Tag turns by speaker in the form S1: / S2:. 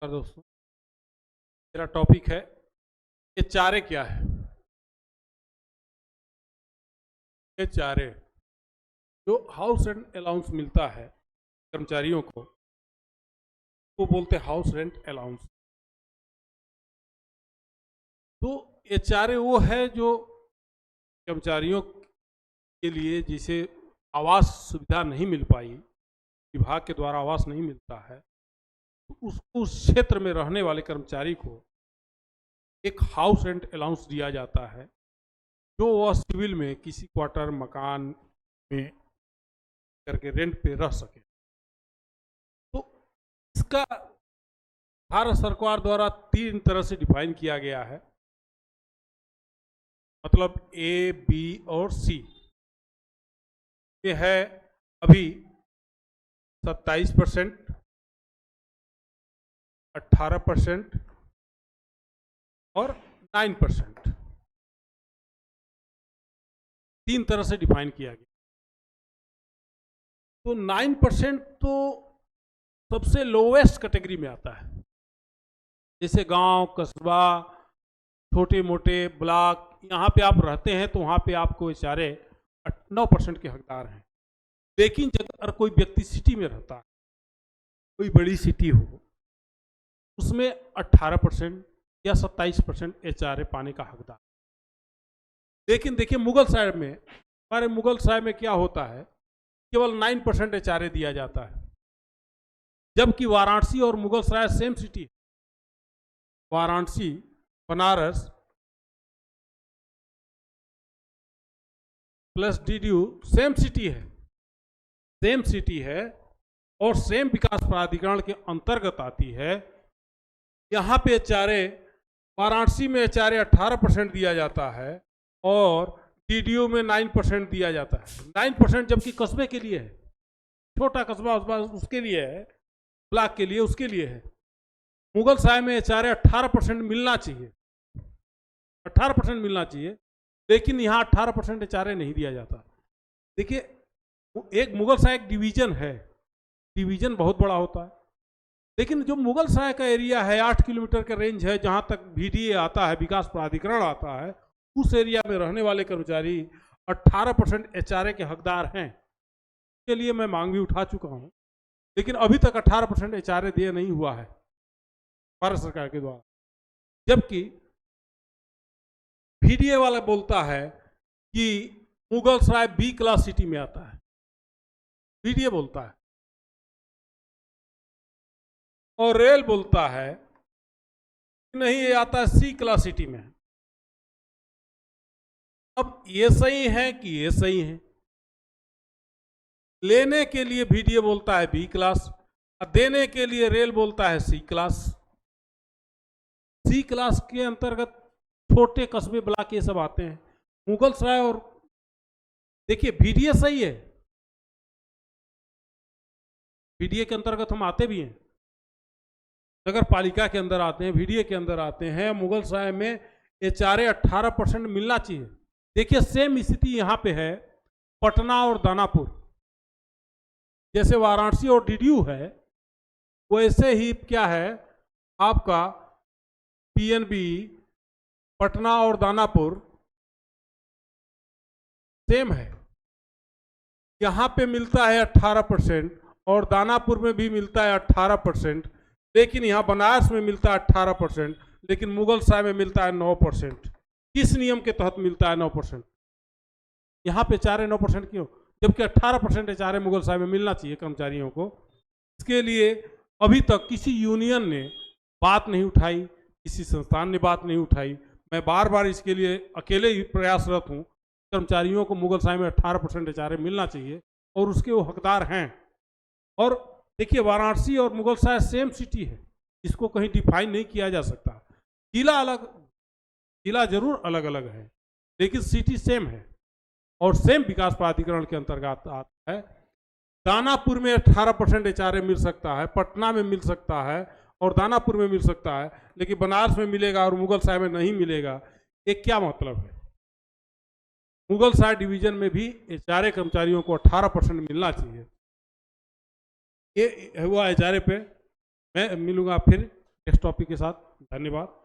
S1: दोस्तों, मेरा टॉपिक है ये चारे क्या है। ये चारे जो हाउस रेंट अलाउंस मिलता है कर्मचारियों को, वो बोलते हैं हाउस रेंट अलाउंस। तो ये चारे वो है जो कर्मचारियों के लिए जिसे आवास सुविधा नहीं मिल पाई, विभाग के द्वारा आवास नहीं मिलता है, तो उस क्षेत्र में रहने वाले कर्मचारी को एक हाउस रेंट अलाउंस दिया जाता है, जो वह सिविल में किसी क्वार्टर मकान में करके रेंट पे रह सके। तो इसका भारत सरकार द्वारा 3 तरह से डिफाइन किया गया है, मतलब ए, बी और सी। ये है अभी 27%, 18% और 9%। 3 तरह से डिफाइन किया गया। तो 9% तो सबसे लोवेस्ट कैटेगरी में आता है। जैसे गांव, कस्बा, छोटे मोटे ब्लॉक, यहाँ पे आप रहते हैं तो वहाँ पे आपको बेचारे 9% के हकदार हैं। लेकिन जब अगर कोई व्यक्ति सिटी में रहता है, कोई बड़ी सिटी हो, उसमें 18% या 27% HRA पाने का हकदार। लेकिन देखिए मुगल साहिब में, हमारे मुगल साहिब में क्या होता है, केवल 9% HRA दिया जाता है, जबकि वाराणसी और मुगल सराय सेम सिटी है। Varanasi, Banaras plus DDU same city है, सेम सिटी है और सेम विकास प्राधिकरण के अंतर्गत आती है। यहाँ पे HRA, वाराणसी में HRA 18% दिया जाता है और DDU में 9% दिया जाता है। 9% जबकि कस्बे के लिए है, छोटा कस्बा उसके लिए है, ब्लॉक के लिए उसके लिए है। मुगल साहिब में HRA 18% मिलना चाहिए, 18% मिलना चाहिए, लेकिन यहाँ 18% HRA नहीं दिया जाता। देखिए एक मुगल साहिब डिवीजन है, डिवीजन बहुत बड़ा होता है, लेकिन जो मुगल साहिब का एरिया है 8 किलोमीटर का रेंज है, जहाँ तक VDA आता है, विकास प्राधिकरण आता है, उस एरिया में रहने वाले कर्मचारी 18% HRA के हकदार हैं। इसके लिए मैं मांग भी उठा चुका हूँ, लेकिन अभी तक 18% HRA दिया नहीं हुआ है भारत सरकार के द्वारा। जबकि VDA वाला बोलता है कि मुगल सराय B क्लास सिटी में आता है, VDA बोलता है, और रेल बोलता है कि नहीं, ये आता है C क्लास सिटी में। अब ये सही है कि ये सही है? लेने के लिए VDA बोलता है B क्लास, और देने के लिए रेल बोलता है C क्लास। C क्लास के अंतर्गत छोटे कस्बे ब्लॉक ये सब आते हैं। मुगल सराय और देखिए VDA सही है, VDA के अंतर्गत हम आते भी हैं, नगर पालिका के अंदर आते हैं, VDA के अंदर आते हैं। मुगल सराय में HRA 18% मिलना चाहिए। देखिए सेम स्थिति यहाँ पे है पटना और दानापुर। जैसे वाराणसी और DDU है, वैसे ही क्या है आपका PNB, पटना और दानापुर सेम है। यहाँ पे मिलता है 18% और दानापुर में भी मिलता है 18%, लेकिन यहाँ बनारस में मिलता है 18%, लेकिन मुगल सराय में मिलता है 9%। किस नियम के तहत मिलता है 9%? यहाँ पे HRA 9% क्यों, जबकि 18% HRA मुगल सराय में मिलना चाहिए कर्मचारियों को? इसके लिए अभी तक किसी यूनियन ने बात नहीं उठाई, किसी संस्थान ने बात नहीं उठाई। मैं बार बार इसके लिए अकेले ही प्रयासरत हूँ। कर्मचारियों को मुगल सराय में 18% HRA मिलना चाहिए और उसके वो हकदार हैं। और देखिए वाराणसी और मुगल सराय सेम सिटी है, इसको कहीं डिफाइन नहीं किया जा सकता। जिला अलग, जिला जरूर अलग अलग है, लेकिन सिटी सेम है और सेम विकास प्राधिकरण के अंतर्गत आता है। दानापुर में 18% HRA मिल सकता है, पटना में मिल सकता है और दानापुर में मिल सकता है, लेकिन बनारस में मिलेगा और मुगल सराय में नहीं मिलेगा। एक क्या मतलब है? मुगल सराय डिवीजन में भी HRA कर्मचारियों को 18% मिलना चाहिए। ये हुआ HRA पे। मैं मिलूंगा फिर नेक्स्ट टॉपिक के साथ। धन्यवाद।